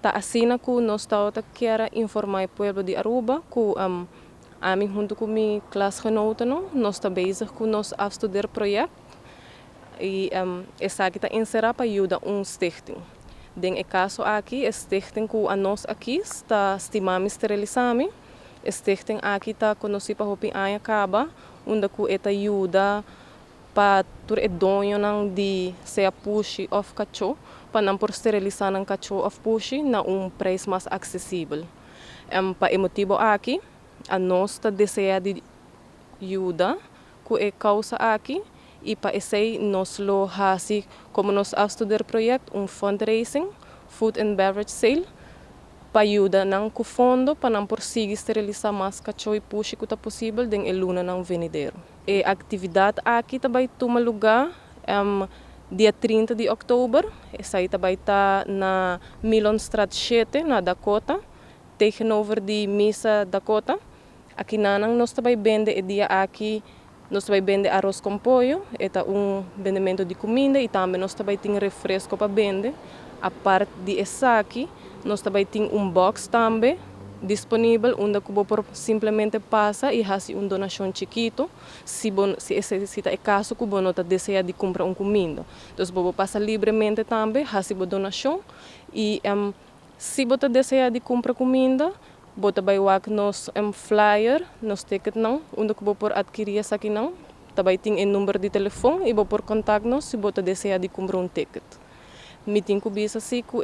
Ta assina que nós quer informar o povo de Aruba que a mim junto com minha klasgenoten nós está bezig com nós a estudar projeto e essa aqui está inserada para ajudar stichting. Den é caso aqui, a stichting que a nós aqui está estimando esterilizando, a stichting aqui está conhecida para o Anha Caba, onde que esta ajuda para o dono de ser push of cachorro, para não por esterilizar um cachorro of push na preço mais acessível. Para o motivo aqui, a nós está desejando ajuda que é causa aqui e para isso nós lo fazemos como nós estudar projeto fundraising, food and beverage sale, para ajudar não com fundo para não por seguir esterilizar mais cachorro e push que é possível den a luna não vendeiro. E a atividade aqui também toma lugar dia 30 de outubro, essa aí também está na Milon Straat 7, na Dakota, tegenover de Mesa Dakota. Aqui nós também vende dia aqui, nós também vende arroz com pollo, é vendimento de comida e também nós também tem refresco para vender. A parte de essa aqui, nós também tem box também disponível onde você simplesmente passa e faz donação chiquito se é caso que você não deseja de comprar comida. Então você passa livremente também, faz donação e se você deseja de comprar comida, você vai ver nos flyer, nos ticket não, onde você pode adquirir essa aqui não. Também tem o número de telefone e você pode contatar-nos se você deseja de comprar ticket. Me tem que ver assim que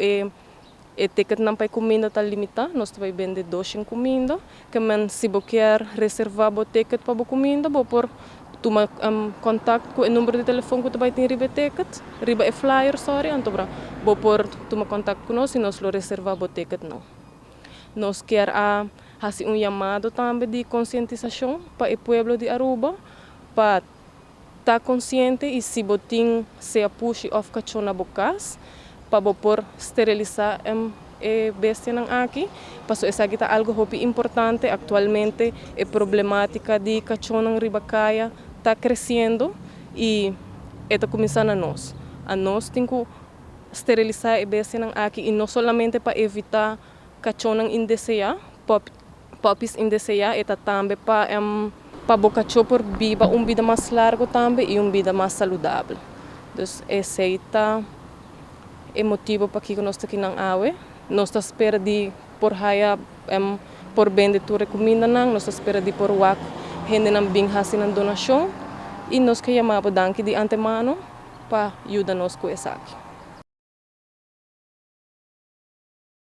o ticket não para comida está limitado, nós também vendemos 2 comida, que se você quer reservar o ticket para a comida, você pode tomar contato com o número de telefone que você vai ter riba ticket, riba flyer, então você pode tomar contato com nós e nós reservar o ticket não. Nós queremos fazer chamado também de conscientização para o povo de Aruba, para estar consciente e se você tem se push of cachorro na boca, para você esterilizar a bestia aqui. Porque isso aqui é algo importante. Atualmente, a problemática de cachorro na ribacaia está crescendo e está começando a nós. A nós temos que esterilizar a bestia aqui e não somente para evitar cachorro indesejado, puppies indesejados, e também para o cachorro por viver uma vida mais larga também e uma vida mais saudável. Então, esse é o motivo para que nós estamos aqui na AUE. Nós esperamos de por vender toda a comida, nós esperamos de por wak gente não bem fazendo donação e nós queremos danke de antemano para ajudar-nos com isso aqui.